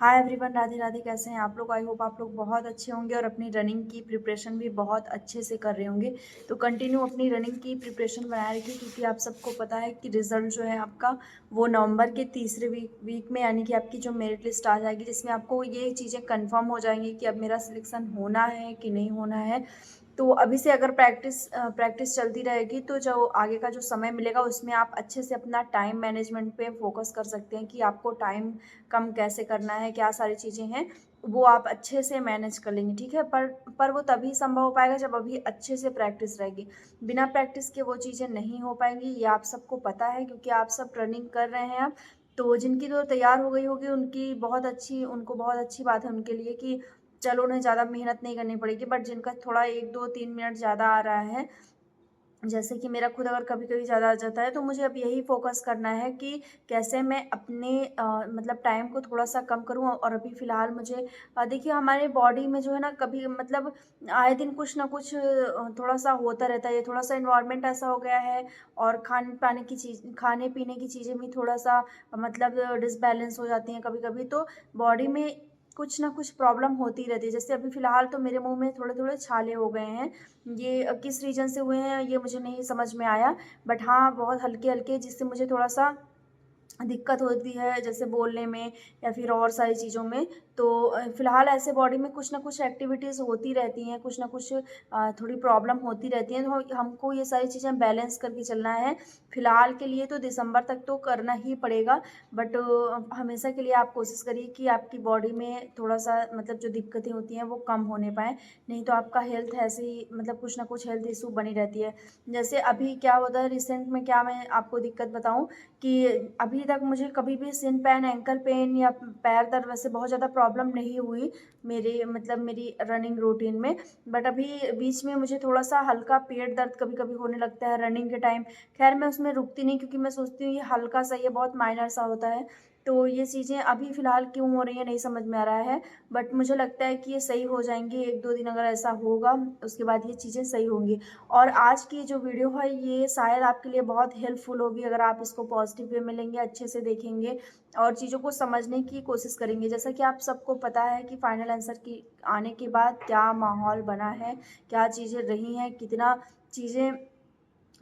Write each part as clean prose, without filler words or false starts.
Hi everyone, Radhe Radhe. कैसे हैं आप लोग? आई होप आप लोग बहुत अच्छे होंगे और अपनी रनिंग की प्रिपरेशन भी बहुत अच्छे से कर रहे होंगे। तो कंटिन्यू अपनी रनिंग की प्रिपरेशन बनाए रखिए, क्योंकि आप सबको पता है कि रिजल्ट जो है आपका वो नवंबर के तीसरे वीक में, यानी कि आपकी जो मेरिट लिस्ट आ जाएगी, जिसमें आपको ये चीज़ें कंफर्म हो जाएंगी कि अब मेरा सिलेक्शन होना है कि नहीं होना है। तो अभी से अगर प्रैक्टिस चलती रहेगी तो जो आगे का जो समय मिलेगा उसमें आप अच्छे से अपना टाइम मैनेजमेंट पे फोकस कर सकते हैं कि आपको टाइम कम कैसे करना है, क्या सारी चीज़ें हैं वो आप अच्छे से मैनेज कर लेंगे। ठीक है, पर वो तभी संभव हो पाएगा जब अभी अच्छे से प्रैक्टिस रहेगी। बिना प्रैक्टिस के वो चीज़ें नहीं हो पाएंगी, ये आप सबको पता है, क्योंकि आप सब रनिंग कर रहे हैं अब। तो जिनकी तो तैयार हो गई होगी उनको बहुत अच्छी बात है उनके लिए कि चलो उन्हें ज़्यादा मेहनत नहीं करनी पड़ेगी। बट जिनका थोड़ा 1 2 3 मिनट ज़्यादा आ रहा है, जैसे कि मेरा खुद अगर कभी-कभी ज़्यादा आ जाता है, तो मुझे अब यही फ़ोकस करना है कि कैसे मैं अपने मतलब टाइम को थोड़ा-सा कम करूँ। और अभी फ़िलहाल मुझे देखिए हमारे बॉडी में जो है ना, कभी मतलब आए दिन कुछ ना कुछ थोड़ा-सा होता रहता है। ये थोड़ा-सा एनवायरनमेंट ऐसा हो गया है, और खाने-पीने की चीज़ें भी थोड़ा-सा मतलब डिसबैलेंस हो जाती हैं कभी-कभी, तो बॉडी में कुछ ना कुछ प्रॉब्लम होती रहती है। जैसे अभी फ़िलहाल तो मेरे मुँह में थोड़े-थोड़े छाले हो गए हैं। ये किस रीज़न से हुए हैं ये मुझे नहीं समझ में आया, बट हाँ, बहुत हल्के-हल्के, जिससे मुझे थोड़ा-सा दिक्कत होती है, जैसे बोलने में या फिर और सारी चीज़ों में। तो फ़िलहाल ऐसे बॉडी में कुछ ना कुछ एक्टिविटीज़ होती रहती हैं, कुछ ना कुछ थोड़ी प्रॉब्लम होती रहती हैं, तो हमको ये सारी चीज़ें बैलेंस करके चलना है। फ़िलहाल के लिए तो दिसंबर तक तो करना ही पड़ेगा, बट हमेशा के लिए आप कोशिश करिए कि आपकी बॉडी में थोड़ा-सा मतलब जो दिक्कतें होती हैं वो कम होने पाएँ, नहीं तो आपका हेल्थ ऐसे ही मतलब कुछ ना कुछ हेल्थ इश्यू बनी रहती है। जैसे अभी क्या होता है रिसेंट में, क्या मैं आपको दिक्कत बताऊँ कि अभी तक मुझे कभी भी शिन पेन, एंकल पेन या पैर दर्द वैसे बहुत ज़्यादा प्रॉब्लम नहीं हुई मेरी रनिंग रूटीन में। बट अभी बीच में मुझे थोड़ा-सा हल्का पेट दर्द कभी-कभी होने लगता है रनिंग के टाइम। ख़ैर मैं उसमें रुकती नहीं, क्योंकि मैं सोचती हूँ ये हल्का-सा, ये बहुत माइनर सा होता है। तो ये चीज़ें अभी फ़िलहाल क्यों हो रही हैं नहीं समझ में आ रहा है, बट मुझे लगता है कि ये सही हो जाएँगी। 1 2 दिन अगर ऐसा होगा, उसके बाद ये चीज़ें सही होंगी। और आज की जो वीडियो है ये शायद आपके लिए बहुत हेल्पफुल होगी, अगर आप इसको पॉजिटिव वे में लेंगे, अच्छे से देखेंगे और चीज़ों को समझने की कोशिश करेंगे। जैसा कि आप सबको पता है कि फाइनल आंसर की आने के बाद क्या माहौल बना है, क्या चीज़ें रही हैं, कितना चीज़ें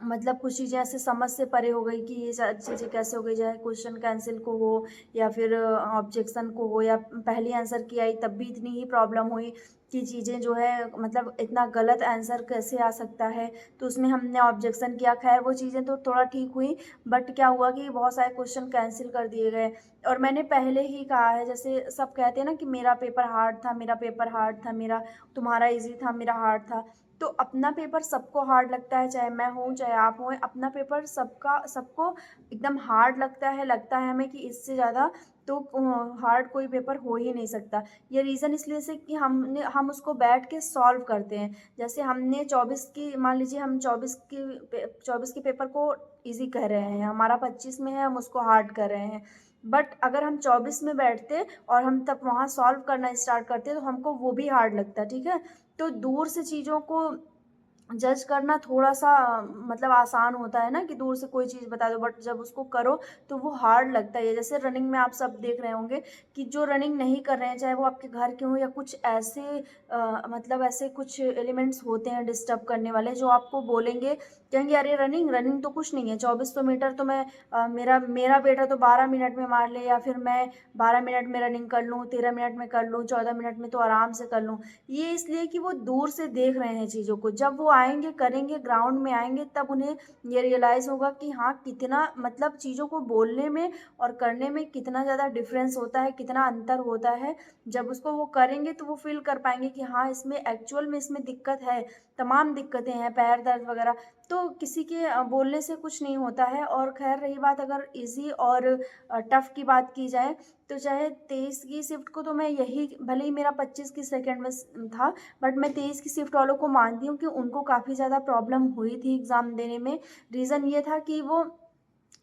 मतलब कुछ चीज़ें ऐसे समझ से परे हो गई कि ये चीज़ें कैसे हो गई, चाहे क्वेश्चन कैंसिल को हो या फिर ऑब्जेक्शन को हो, या पहली आंसर की आई तब भी इतनी ही प्रॉब्लम हुई कि चीज़ें जो है मतलब इतना गलत आंसर कैसे आ सकता है, तो उसमें हमने ऑब्जेक्शन किया। खैर वो चीज़ें तो थोड़ा ठीक हुई, बट क्या हुआ कि बहुत सारे क्वेश्चन कैंसिल कर दिए गए। और मैंने पहले ही कहा है, जैसे सब कहते हैं ना कि मेरा पेपर हार्ड था, मेरा पेपर हार्ड था, मेरा तुम्हारा ईजी था, मेरा हार्ड था। तो अपना पेपर सबको हार्ड लगता है, चाहे मैं हूँ, चाहे आप हों, अपना पेपर सबको एकदम हार्ड लगता है हमें कि इससे ज़्यादा तो हार्ड कोई पेपर हो ही नहीं सकता। ये रीज़न इसलिए से कि हम उसको बैठ के सॉल्व करते हैं। जैसे हमने 24 की मान लीजिए, हम 24 के पेपर को ईज़ी कह रहे हैं, हमारा 25 में है, हम उसको हार्ड कर रहे हैं। बट अगर हम 24 में बैठते और हम तब वहाँ सॉल्व करना स्टार्ट करते, तो हमको वो भी हार्ड लगता, ठीक है? तो दूर से चीज़ों को जज करना थोड़ा-सा मतलब आसान होता है ना, कि दूर से कोई चीज़ बता दो, बट जब उसको करो तो वो हार्ड लगता है। जैसे रनिंग में आप सब देख रहे होंगे कि जो रनिंग नहीं कर रहे हैं, चाहे वो आपके घर के हों या कुछ ऐसे मतलब ऐसे कुछ एलिमेंट्स होते हैं डिस्टर्ब करने वाले, जो आपको बोलेंगे, कहेंगे अरे रनिंग तो कुछ नहीं है, 2400 मीटर तो मैं मेरा मेरा बेटा तो 12 मिनट में मार ले, या फिर मैं 12 मिनट में रनिंग कर लूँ, 13 मिनट में कर लूँ, 14 मिनट में तो आराम से कर लूँ। ये इसलिए कि वो दूर से देख रहे हैं चीज़ों को। जब वो आएँगे, करेंगे, ग्राउंड में आएँगे, तब उन्हें ये रियलाइज़ होगा कि हाँ, कितना मतलब चीज़ों को बोलने में और करने में कितना ज़्यादा डिफ़रेंस होता है, कितना अंतर होता है। जब उसको वो करेंगे तो वो फ़ील कर पाएँगे कि हाँ, इसमें एक्चुअल में इसमें दिक्कत है, तमाम दिक्कतें हैं, पैर दर्द वग़ैरह। तो किसी के बोलने से कुछ नहीं होता है। और ख़ैर रही बात अगर ईज़ी और टफ़ की बात की जाए, तो चाहे 23 की शिफ्ट को तो मैं यही, भले ही मेरा 25 की सेकंड में था, बट मैं 23 की शिफ्ट वालों को मानती हूँ कि उनको काफ़ी ज़्यादा प्रॉब्लम हुई थी एग्ज़ाम देने में। रीज़न ये था कि वो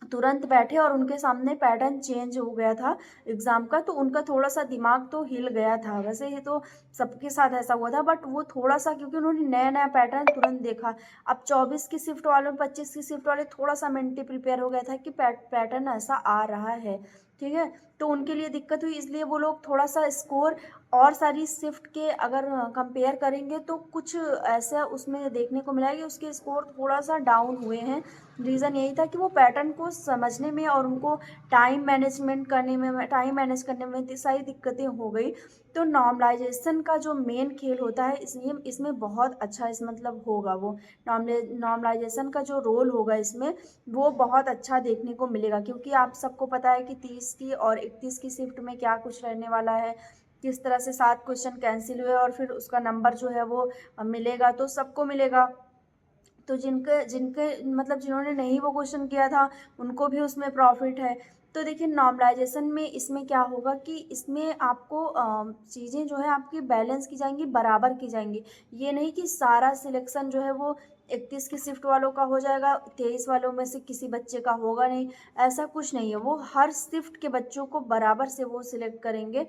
तुरंत बैठे और उनके सामने पैटर्न चेंज हो गया था एग्ज़ाम का, तो उनका थोड़ा-सा दिमाग तो हिल गया था। वैसे ये तो सबके साथ ऐसा हुआ था, बट वो थोड़ा-सा क्योंकि उन्होंने नया-नया पैटर्न तुरंत देखा। अब 24 की शिफ्ट वालों, 25 की शिफ्ट वाले थोड़ा-सा मेंटली प्रिपेयर हो गया था कि पैटर्न ऐसा आ रहा है, ठीक है? तो उनके लिए दिक्कत हुई, इसलिए वो लोग थोड़ा-सा स्कोर और सारी शिफ्ट के अगर कंपेयर करेंगे तो कुछ ऐसा उसमें देखने को मिला है कि उसके स्कोर थोड़ा-सा डाउन हुए हैं। रीज़न यही था कि वो पैटर्न को समझने में और उनको टाइम मैनेज करने में सारी दिक्कतें हो गई। तो नॉर्मलाइज़ेशन का जो मेन खेल होता है इसलिए इसमें बहुत अच्छा इस मतलब होगा वो। नॉर्मलाइज़ेशन का जो रोल होगा इसमें, वो बहुत अच्छा देखने को मिलेगा, क्योंकि आप सबको पता है कि 30 की और 31 की शिफ्ट में क्या कुछ रहने वाला है, किस तरह से 7 क्वेश्चन कैंसिल हुए और फिर उसका नंबर जो है वो मिलेगा तो सबको मिलेगा। तो जिनके जिनके मतलब जिन्होंने नहीं वो क्वेश्चन किया था, उनको भी उसमें प्रॉफ़िट है। तो देखिए नॉर्मलाइज़ेशन में इसमें क्या होगा कि इसमें आपको चीज़ें जो है आपकी बैलेंस की जाएँगी, बराबर की जाएँगी। ये नहीं कि सारा सिलेक्शन जो है वो 31 की शिफ्ट वालों का हो जाएगा, 23 वालों में से किसी बच्चे का होगा नहीं, ऐसा कुछ नहीं है। वो हर शिफ्ट के बच्चों को बराबर से वो सिलेक्ट करेंगे।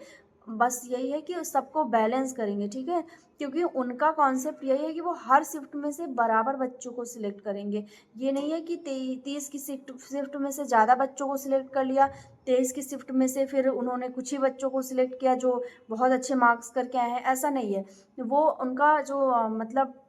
बस यही है कि सबको बैलेंस करेंगे, ठीक है? क्योंकि उनका कॉन्सेप्ट यही है कि वो हर शिफ्ट में से बराबर बच्चों को सिलेक्ट करेंगे। ये नहीं है कि 30 की शिफ्ट में से ज़्यादा बच्चों को सिलेक्ट कर लिया, 23 की शिफ्ट में से फिर उन्होंने कुछ ही बच्चों को सिलेक्ट किया जो बहुत अच्छे मार्क्स करके आए हैं, ऐसा नहीं है। वो उनका जो मतलब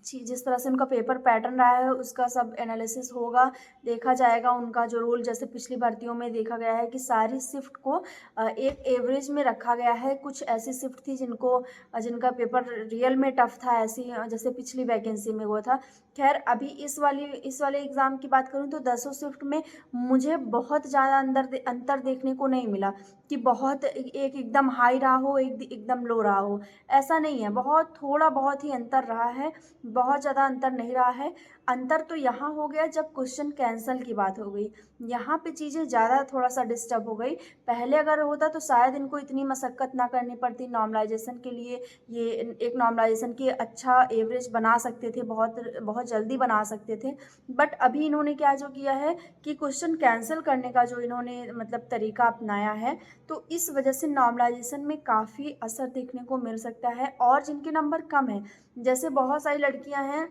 जिस तरह से उनका पेपर पैटर्न रहा है उसका सब एनालिसिस होगा, देखा जाएगा उनका जो रोल, जैसे पिछली भर्तियों में देखा गया है कि सारी शिफ्ट को एक एवरेज में रखा गया है। कुछ ऐसी शिफ्ट थी जिनका पेपर रियल में टफ था, ऐसी जैसे पिछली वैकेंसी में हुआ था। खैर अभी इस वाले एग्ज़ाम की बात करूँ तो 10 शिफ्ट में मुझे बहुत ज़्यादा अंतर देखने को नहीं मिला कि बहुत एक एकदम हाई रहा हो, एकदम लो रहा हो, ऐसा नहीं है। थोड़ा बहुत ही अंतर रहा है, बहुत ज़्यादा अंतर नहीं रहा है। अंतर तो यहाँ हो गया जब क्वेश्चन कैंसल की बात हो गई, यहाँ पे चीज़ें ज़्यादा थोड़ा-सा डिस्टर्ब हो गई। पहले अगर होता तो शायद इनको इतनी मशक्कत ना करनी पड़ती नॉर्मलाइज़ेशन के लिए। ये एक नॉर्मलाइज़ेशन की अच्छा एवरेज बना सकते थे, बहुत जल्दी बना सकते थे। बट अभी इन्होंने क्या जो किया है कि क्वेश्चन कैंसल करने का जो इन्होंने मतलब तरीका अपनाया है, तो इस वजह से नॉर्मलाइज़ेशन में काफ़ी असर देखने को मिल सकता है। और जिनके नंबर कम हैं, जैसे बहुत सारी लड़कियां हैं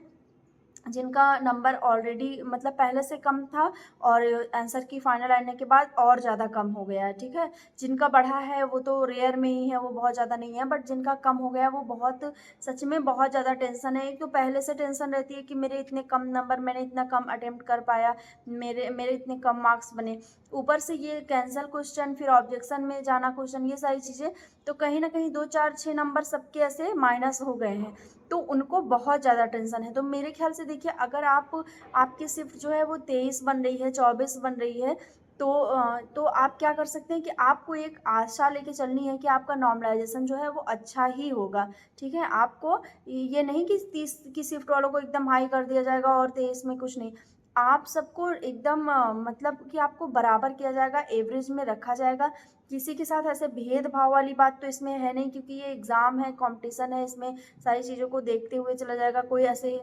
जिनका नंबर ऑलरेडी मतलब पहले से कम था और आंसर की फाइनल आने के बाद और ज़्यादा कम हो गया है, ठीक है? जिनका बढ़ा है वो तो रेयर में ही है, वो बहुत ज़्यादा नहीं है, बट जिनका कम हो गया है वो बहुत सच में बहुत ज़्यादा टेंशन है। एक तो पहले से टेंशन रहती है कि मेरे इतने कम नंबर, मैंने इतना कम अटेम्प्ट कर पाया, मेरे मेरे इतने कम मार्क्स बने। ऊपर से ये कैंसल क्वेश्चन, फिर ऑब्जेक्शन में जाना क्वेश्चन, ये सारी चीज़ें, तो कहीं न कहीं 2, 4, 6 नंबर सबके ऐसे माइनस हो गए हैं। तो उनको बहुत ज़्यादा टेंशन है। तो मेरे ख़्याल से देखिए अगर आपकी शिफ्ट जो है वो 23 बन रही है, 24 बन रही है, तो आप क्या कर सकते हैं कि आपको एक आशा लेके चलनी है कि आपका नॉर्मलाइज़ेशन जो है वो अच्छा ही होगा, ठीक है? आपको ये नहीं कि 30 की शिफ्ट वालों को एकदम हाई कर दिया जाएगा और 23 में कुछ नहीं। आप सबको एकदम मतलब कि आपको बराबर किया जाएगा, एवरेज में रखा जाएगा। किसी के साथ ऐसे भेदभाव वाली बात तो इसमें है नहीं, क्योंकि ये एग्ज़ाम है, कॉम्पिटिशन है, इसमें सारी चीज़ों को देखते हुए चला जाएगा। कोई ऐसे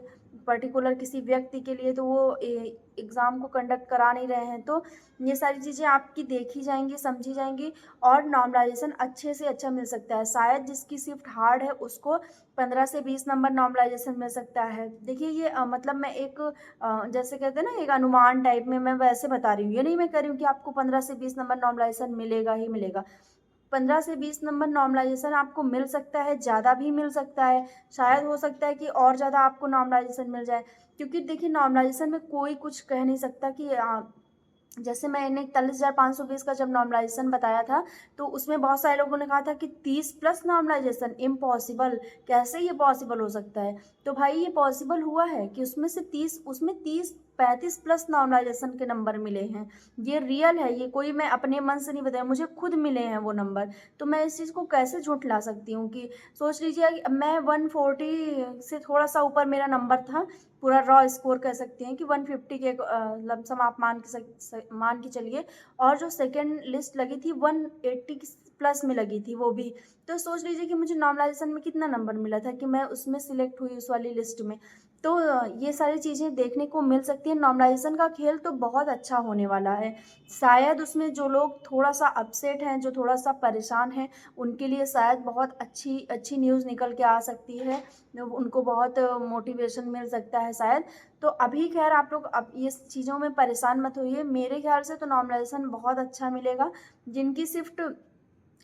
पर्टिकुलर किसी व्यक्ति के लिए तो वो एग्ज़ाम को कंडक्ट करा नहीं रहे हैं। तो ये सारी चीज़ें आपकी देखी जाएँगी, समझी जाएँगी और नॉर्मलाइज़ेशन अच्छे से अच्छा मिल सकता है। शायद जिसकी शिफ्ट हार्ड है उसको 15 से 20 नंबर नॉर्मलाइज़ेशन मिल सकता है। देखिए ये मतलब मैं एक जैसे कहते हैं ना एक अनुमान टाइप में मैं वैसे बता रही हूँ। ये नहीं मैं कह रही हूँ कि आपको 15 से 20 नंबर नॉर्मलाइज़ेशन मिलेगा ही मिलेगा। 15 से 20 नंबर नॉर्मलाइज़ेशन आपको मिल सकता है, ज़्यादा भी मिल सकता है, शायद हो सकता है कि और ज़्यादा आपको नॉर्मलाइज़ेशन मिल जाए। क्योंकि देखिए नॉर्मलाइज़ेशन में कोई कुछ कह नहीं सकता कि जैसे मैंने 41,520 का जब नॉर्मलाइज़ेशन बताया था, तो उसमें बहुत सारे लोगों ने कहा था कि 30 प्लस नॉर्मलाइज़ेशन इम्पॉसिबल, कैसे ये पॉसिबल हो सकता है? तो भाई ये पॉसिबल हुआ है कि उसमें 30-35 प्लस नॉर्मलाइज़ेशन के नंबर मिले हैं। ये रियल है, ये कोई मैं अपने मन से नहीं बताया, मुझे खुद मिले हैं वो नंबर। तो मैं इस चीज़ को कैसे झुठला सकती हूँ कि सोच लीजिए कि मैं 140 से थोड़ा-सा ऊपर मेरा नंबर था, पूरा रॉ स्कोर कह सकते हैं कि 150 के लमसम आप मान के चलिए, और जो सेकंड लिस्ट लगी थी 180 प्लस में लगी थी वो भी। तो सोच लीजिए कि मुझे नॉर्मलाइज़ेशन में कितना नंबर मिला था कि मैं उसमें सिलेक्ट हुई उस वाली लिस्ट में। तो ये सारी चीज़ें देखने को मिल सकती हैं। नॉर्मलाइज़ेशन का खेल तो बहुत अच्छा होने वाला है। शायद उसमें जो लोग थोड़ा-सा अपसेट हैं, जो थोड़ा-सा परेशान हैं, उनके लिए शायद बहुत अच्छी अच्छी न्यूज़ निकल के आ सकती है। उनको बहुत मोटिवेशन मिल सकता है शायद। तो अभी ख़ैर आप लोग अब ये चीज़ों में परेशान मत होइए। मेरे ख़्याल से तो नॉर्मलाइज़ेशन बहुत अच्छा मिलेगा। जिनकी शिफ्ट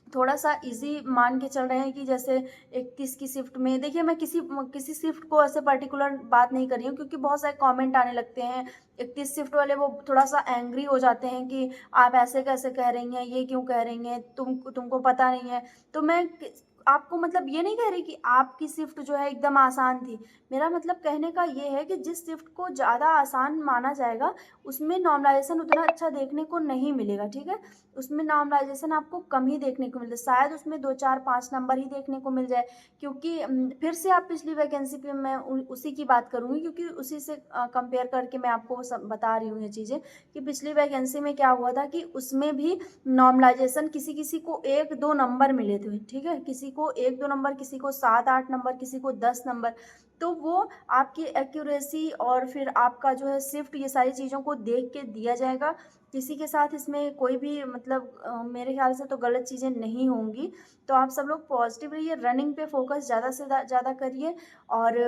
थोड़ा-सा ईज़ी मान के चल रहे हैं कि जैसे 21 की शिफ्ट में देखिए, मैं किसी शिफ्ट को ऐसे पर्टिकुलर बात नहीं कर रही हूँ, क्योंकि बहुत सारे कमेंट आने लगते हैं। 31 शिफ्ट वाले वो थोड़ा-सा एंग्री हो जाते हैं कि आप ऐसे कैसे कह रही हैं, ये क्यों कह रही हैं, तुमको पता नहीं है। तो मैं क आपको मतलब ये नहीं कह रही कि आपकी शिफ्ट जो है एकदम आसान थी। मेरा मतलब कहने का ये है कि जिस शिफ्ट को ज़्यादा आसान माना जाएगा, उसमें नॉर्मलाइज़ेशन उतना अच्छा देखने को नहीं मिलेगा, ठीक है? उसमें नॉर्मलाइज़ेशन आपको कम ही देखने को मिलता है। शायद उसमें 2, 4, 5 नंबर ही देखने को मिल जाए, क्योंकि फिर से आप पिछली वैकेंसी पे मैं उसी की बात करूँगी, क्योंकि उसी से कंपेयर करके मैं आपको सब बता रही हूँ ये चीज़ें कि पिछली वैकेंसी में क्या हुआ था कि उसमें भी नॉर्मलाइज़ेशन किसी-किसी को 1-2 नंबर मिले थे, ठीक है? किसी को 1-2 नंबर, किसी को 7-8 नंबर, किसी को 10 नंबर। तो वो आपकी एक्यूरेसी और फिर आपका जो है शिफ्ट, ये सारी चीज़ों को देख के दिया जाएगा। किसी के साथ इसमें कोई भी मतलब मेरे ख़्याल से तो गलत चीज़ें नहीं होंगी। तो आप सब लोग पॉज़िटिव रहिए, रनिंग पे फ़ोकस ज़्यादा से ज़्यादा करिए। और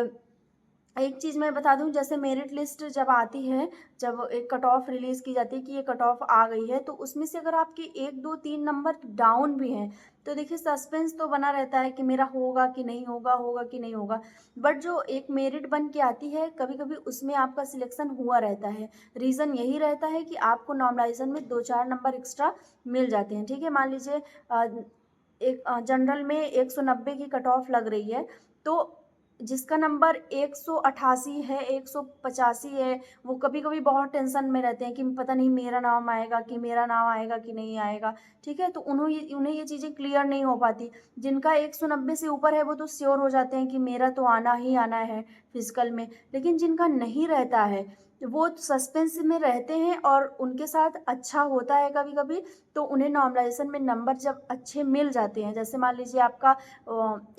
एक चीज़ मैं बता दूँ, जैसे मेरिट लिस्ट जब आती है, जब एक कट ऑफ रिलीज़ की जाती है कि ये कट ऑफ आ गई है, तो उसमें से अगर आपके 1, 2, 3 नंबर डाउन भी हैं, तो देखिए सस्पेंस तो बना रहता है कि मेरा होगा कि नहीं होगा, होगा कि नहीं होगा। बट जो एक मेरिट बन के आती है, कभी-कभी उसमें आपका सिलेक्शन हुआ रहता है। रीज़न यही रहता है कि आपको नॉर्मलाइज़ेशन में 2-4 नंबर एक्स्ट्रा मिल जाते हैं, ठीक है? मान लीजिए जनरल में 190 की कट ऑफ लग रही है, तो जिसका नंबर 188 है, 185 है, वो कभी-कभी बहुत टेंशन में रहते हैं कि पता नहीं मेरा नाम आएगा कि नहीं आएगा, ठीक है? तो उन्हें ये चीज़ें क्लियर नहीं हो पाती। जिनका 190 से ऊपर है, वो तो श्योर हो जाते हैं कि मेरा तो आना ही आना है फिज़िकल में। लेकिन जिनका नहीं रहता है, वो सस्पेंस में रहते हैं और उनके साथ अच्छा होता है कभी-कभी, तो उन्हें नॉर्मलाइज़ेशन में नंबर जब अच्छे मिल जाते हैं, जैसे मान लीजिए आपका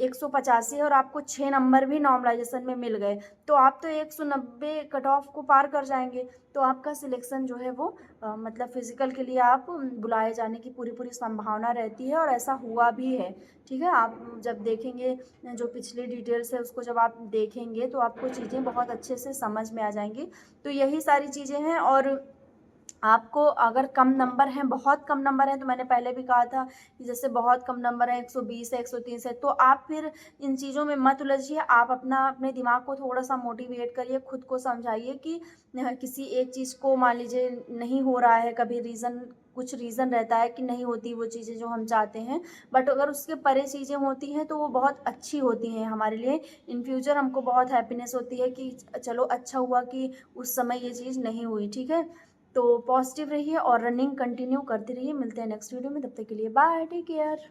185 है और आपको 6 नंबर भी नॉर्मलाइज़ेशन में मिल गए, तो आप तो 190 कट ऑफ को पार कर जाएँगे। तो आपका सिलेक्शन जो है वो मतलब फ़िज़िकल के लिए आप बुलाए जाने की पूरी-पूरी संभावना रहती है, और ऐसा हुआ भी है, ठीक है? आप जब देखेंगे, जो पिछली डिटेल्स है उसको जब आप देखेंगे, तो आपको चीज़ें बहुत अच्छे से समझ में आ जाएँगी। तो यही सारी चीज़ें हैं। और आपको अगर कम नंबर हैं, बहुत कम नंबर हैं, तो मैंने पहले भी कहा था कि जैसे बहुत कम नंबर हैं, 120 है, 130 है, तो आप फिर इन चीज़ों में मत उलझिए। आप अपने दिमाग को थोड़ा-सा मोटिवेट करिए, खुद को समझाइए कि किसी एक चीज़ को मान लीजिए नहीं हो रहा है, कभी कुछ रीज़न रहता है कि नहीं होती वो चीज़ें जो हम चाहते हैं, बट अगर उसके परे चीज़ें होती हैं, तो वो बहुत अच्छी होती हैं हमारे लिए। इन फ्यूचर हमको बहुत हैप्पीनेस होती है कि चलो अच्छा हुआ कि उस समय ये चीज़ नहीं हुई, ठीक है? तो पॉजिटिव रहिए और रनिंग कंटिन्यू करते रहिए। मिलते हैं नेक्स्ट वीडियो में, तब तक के लिए बाय, टेक केयर।